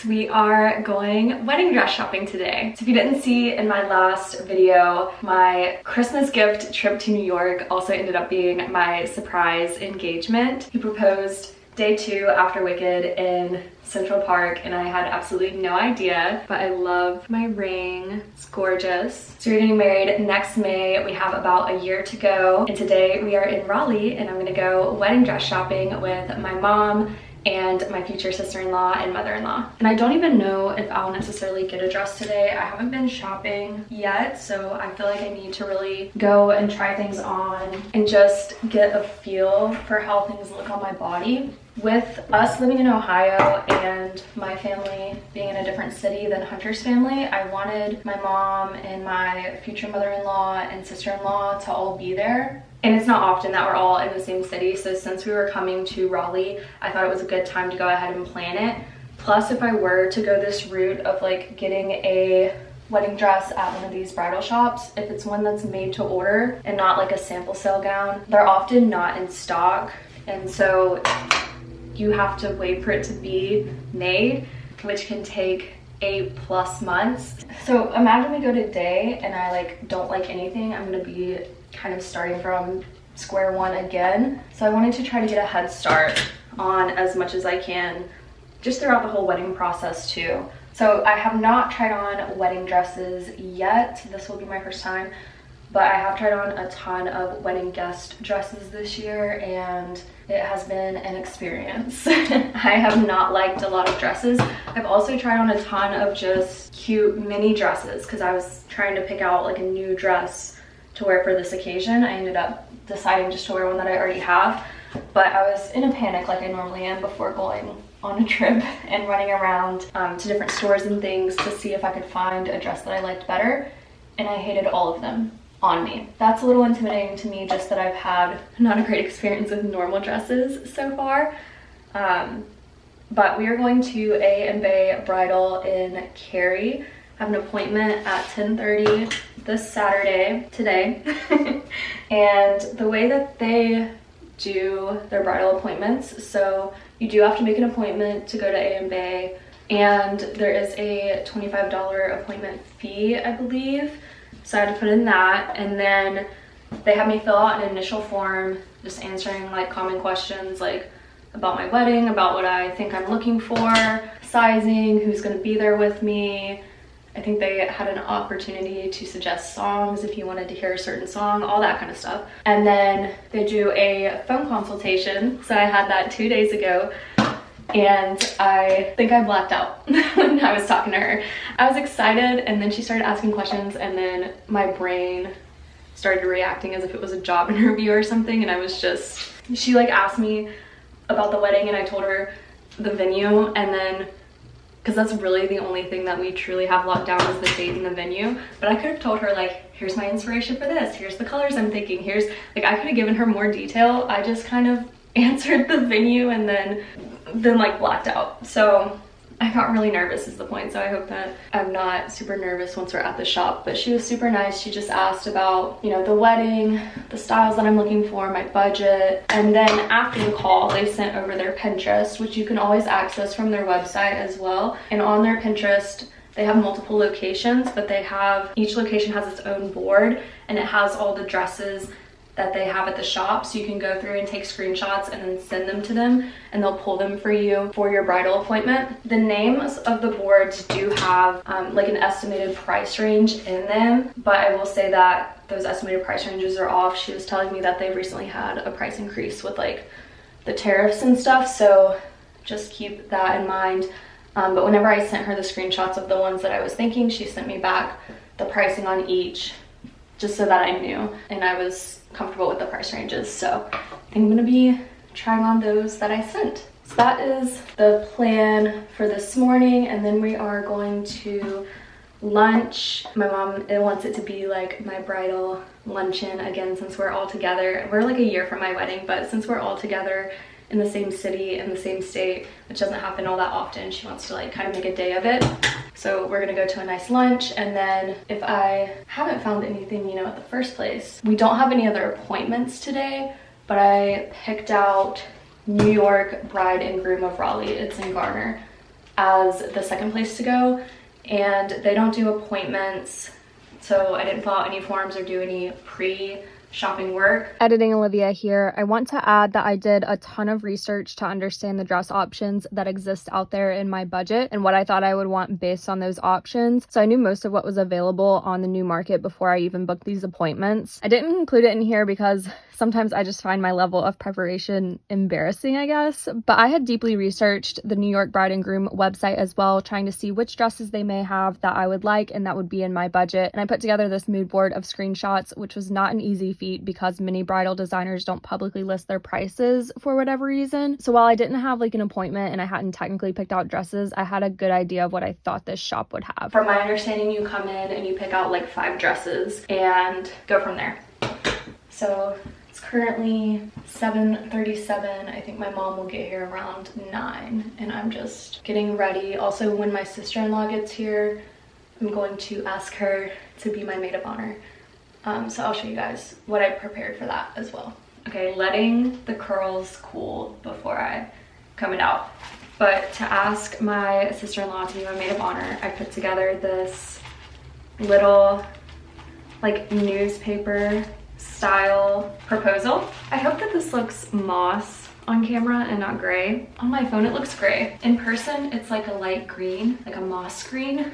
So we are going wedding dress shopping today. So if you didn't see in my last video, my Christmas gift trip to New York also ended up being my surprise engagement. He proposed day 2 after Wicked in Central Park, and I had absolutely no idea, but I love my ring. It's gorgeous. So we're getting married next May. We have about a year to go, and today we are in Raleigh, and I'm gonna go wedding dress shopping with my mom and my future sister-in-law and mother-in-law. And I don't even know if I'll necessarily get a dress today. I haven't been shopping yet, so I feel like I need to really go and try things on and just get a feel for how things look on my body. With us living in Ohio and my family being in a different city than Hunter's family, I wanted my mom and my future mother-in-law and sister-in-law to all be there. And it's not often that we're all in the same city, so since we were coming to Raleigh, I thought it was a good time to go ahead and plan it. Plus, if I were to go this route of like getting a wedding dress at one of these bridal shops, if it's one that's made to order and not like a sample sale gown, they're often not in stock, and so you have to wait for it to be made, which can take 8+ months. So imagine we go today and I like don't like anything. I'm gonna be kind of starting from square one again. So I wanted to try to get a head start on as much as I can just throughout the whole wedding process too. So I have not tried on wedding dresses yet. This will be my first time, but I have tried on a ton of wedding guest dresses this year, and it has been an experience. I have not liked a lot of dresses. I've also tried on a ton of just cute mini dresses because I was trying to pick out like a new dress to wear for this occasion. I ended up deciding just to wear one that I already have, but I was in a panic like I normally am before going on a trip and running around to different stores and things to see if I could find a dress that I liked better, and I hated all of them on me. That's a little intimidating to me, just that I've had not a great experience with normal dresses so far. But we are going to A&Bé Bridal in Cary. I have an appointment at 10:30 this Saturday, today. And the way that they do their bridal appointments, so you do have to make an appointment to go to A&Bé, and there is a $25 appointment fee, I believe. So I had to put in that, and then they have me fill out an initial form just answering like common questions like about my wedding, about what I think I'm looking for, sizing, who's going to be there with me. I think they had an opportunity to suggest songs if you wanted to hear a certain song, all that kind of stuff. And then they do a phone consultation. So I had that 2 days ago, and I think I blacked out when I was talking to her. I was excited, and then she started asking questions, and then my brain started reacting as if it was a job interview or something, and I was just, she like asked me about the wedding, and I told her the venue, and then, because that's really the only thing that we truly have locked down is the date and the venue, but I could have told her like, here's my inspiration for this, here's the colors I'm thinking, here's, like I could have given her more detail. I just kind of answered the venue and then like blacked out. So I got really nervous is the point, so I hope that I'm not super nervous once we're at the shop. But she was super nice. She just asked about, you know, the wedding, the styles that I'm looking for, my budget. And then after the call, they sent over their Pinterest, which you can always access from their website as well. And on their Pinterest, they have multiple locations, but they have, each location has its own board, and it has all the dresses that they have at the shop, so you can go through and take screenshots and then send them to them, and they'll pull them for you for your bridal appointment. The names of the boards do have like an estimated price range in them, but I will say that those estimated price ranges are off. She was telling me that they've recently had a price increase with like the tariffs and stuff, so just keep that in mind. But whenever I sent her the screenshots of the ones that I was thinking, she sent me back the pricing on each, just so that I knew and I was comfortable with the price ranges. So I'm gonna be trying on those that I sent. So that is the plan for this morning, and then we are going to lunch. My mom wants it to be like my bridal luncheon again, since we're all together. We're like a year from my wedding, but since we're all together in the same city, in the same state, which doesn't happen all that often, she wants to like kind of make a day of it. So we're gonna go to a nice lunch, and then if I haven't found anything, you know, at the first place, we don't have any other appointments today, but I picked out New York Bride and Groom of Raleigh. It's in Garner. as the second place to go, and they don't do appointments, so I didn't fill out any forms or do any pre-shopping work. Editing Olivia here. I want to add that I did a ton of research to understand the dress options that exist out there in my budget and what I thought I would want based on those options. So I knew most of what was available on the new market before I even booked these appointments. I didn't include it in here because sometimes I just find my level of preparation embarrassing, I guess. But I had deeply researched the New York Bride and Groom website as well, trying to see which dresses they may have that I would like and that would be in my budget. And I put together this mood board of screenshots, which was not an easy feat because many bridal designers don't publicly list their prices for whatever reason. So while I didn't have like an appointment and I hadn't technically picked out dresses, I had a good idea of what I thought this shop would have. From my understanding, you come in and you pick out like 5 dresses and go from there. So currently 7:37. I think my mom will get here around 9 and I'm just getting ready. Also, when my sister-in-law gets here, I'm going to ask her to be my maid of honor. So I'll show you guys what I prepared for that as well. Okay, letting the curls cool before I comb it out. But to ask my sister-in-law to be my maid of honor, I put together this little like newspaper style proposal. I hope that this looks moss on camera and not gray. On my phone it looks gray. In person it's like a light green, like a moss green.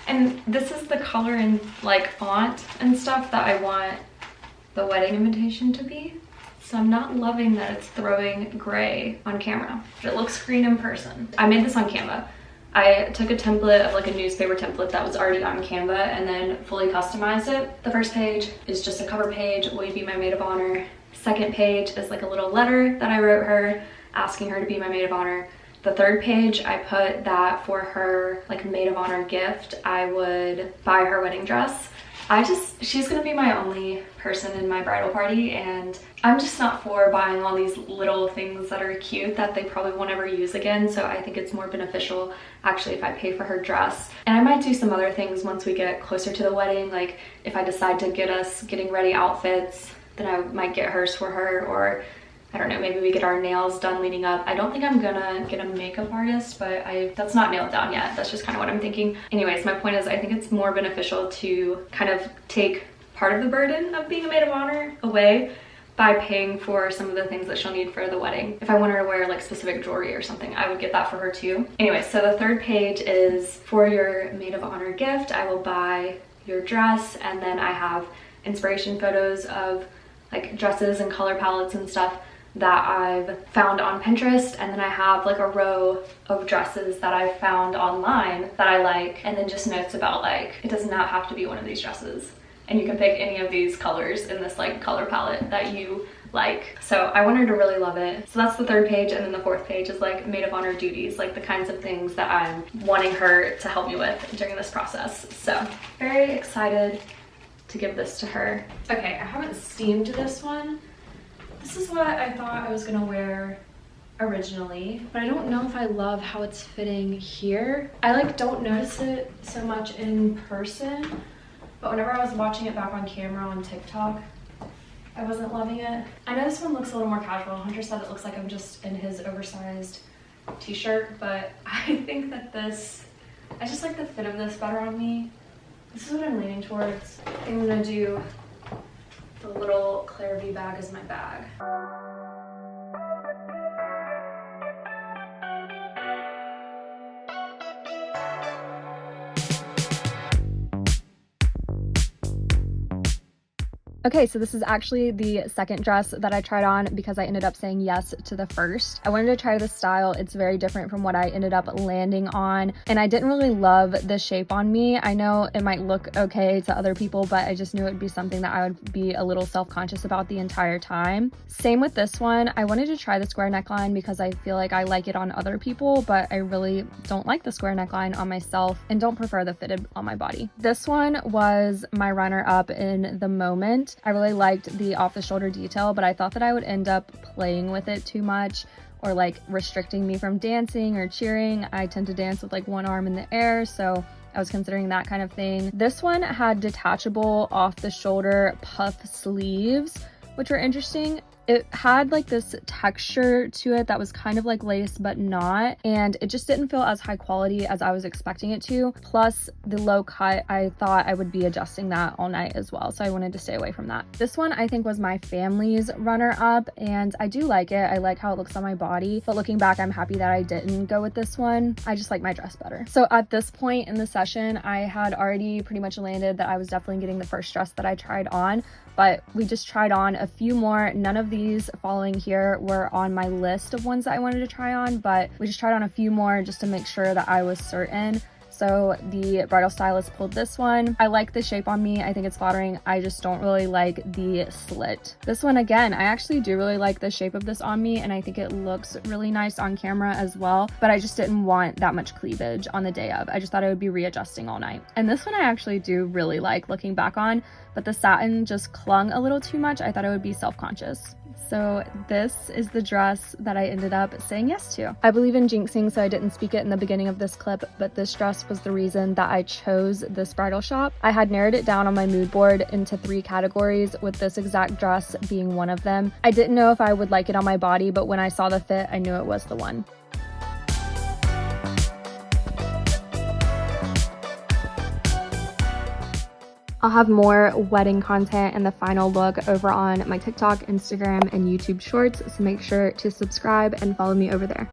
And this is the color and like font and stuff that I want the wedding invitation to be. So I'm not loving that it's throwing gray on camera, but it looks green in person. I made this on Canva. I took a template of like a newspaper template that was already on Canva and then fully customized it. The first page is just a cover page, will you be my maid of honor? Second page is like a little letter that I wrote her asking her to be my maid of honor. The third page, I put that for her like maid of honor gift, I would buy her wedding dress. She's gonna be my only person in my bridal party and I'm just not for buying all these little things that are cute that they probably won't ever use again. So I think it's more beneficial actually if I pay for her dress. And I might do some other things once we get closer to the wedding. Like if I decide to get us getting ready outfits, then I might get hers for her, or I don't know, maybe we get our nails done leading up. I don't think I'm gonna get a makeup artist, but that's not nailed down yet. That's just kind of what I'm thinking. Anyways, my point is I think it's more beneficial to kind of take part of the burden of being a maid of honor away by paying for some of the things that she'll need for the wedding. If I want her to wear like specific jewelry or something, I would get that for her too. Anyway, so the third page is for your maid of honor gift, I will buy your dress, and then I have inspiration photos of like dresses and color palettes and stuff that I've found on Pinterest, and then I have like a row of dresses that I found online that I like, and then just notes about like it does not have to be one of these dresses and you can pick any of these colors in this like color palette that you like. So I want her to really love it. So that's the third page, and then the fourth page is like maid of honor duties, like the kinds of things that I'm wanting her to help me with during this process. So very excited to give this to her. Okay, I haven't steamed this one. This is what I thought I was gonna wear originally, but I don't know if I love how it's fitting here. I like don't notice it so much in person, but whenever I was watching it back on camera on TikTok, I wasn't loving it. I know this one looks a little more casual. Hunter said it looks like I'm just in his oversized t-shirt, but I think that I just like the fit of this better on me. This is what I'm leaning towards. I think I'm gonna do the little Claire V bag as my bag. Okay, so this is actually the second dress that I tried on because I ended up saying yes to the first. I wanted to try this style. It's very different from what I ended up landing on, and I didn't really love the shape on me. I know it might look okay to other people, but I just knew it would be something that I would be a little self-conscious about the entire time. Same with this one. I wanted to try the square neckline because I feel like I like it on other people, but I really don't like the square neckline on myself and don't prefer the fitted on my body. This one was my runner-up in the moment. I really liked the off-the-shoulder detail, but I thought that I would end up playing with it too much or like restricting me from dancing or cheering. I tend to dance with like one arm in the air, so I was considering that kind of thing. This one had detachable off-the-shoulder puff sleeves, which were interesting. It had like this texture to it that was kind of like lace but not, and it just didn't feel as high quality as I was expecting it to. Plus the low cut, I thought I would be adjusting that all night as well, so I wanted to stay away from that. This one I think was my family's runner-up, and I do like it. I like how it looks on my body, but looking back, I'm happy that I didn't go with this one. I just like my dress better. So at this point in the session, I had already pretty much landed that I was definitely getting the first dress that I tried on, but we just tried on a few more. None of these following here were on my list of ones that I wanted to try on, but we just tried on a few more just to make sure that I was certain. So the bridal stylist pulled this one. I like the shape on me. I think it's flattering. I just don't really like the slit. This one, again, I actually do really like the shape of this on me, and I think it looks really nice on camera as well, but I just didn't want that much cleavage on the day of. I just thought I would be readjusting all night. And this one I actually do really like looking back on, but the satin just clung a little too much. I thought I would be self-conscious. So this is the dress that I ended up saying yes to. I believe in jinxing, so I didn't speak it in the beginning of this clip, but this dress was the reason that I chose this bridal shop. I had narrowed it down on my mood board into 3 categories, with this exact dress being one of them. I didn't know if I would like it on my body, but when I saw the fit, I knew it was the one. I'll have more wedding content and the final look over on my TikTok, Instagram, and YouTube shorts, so make sure to subscribe and follow me over there.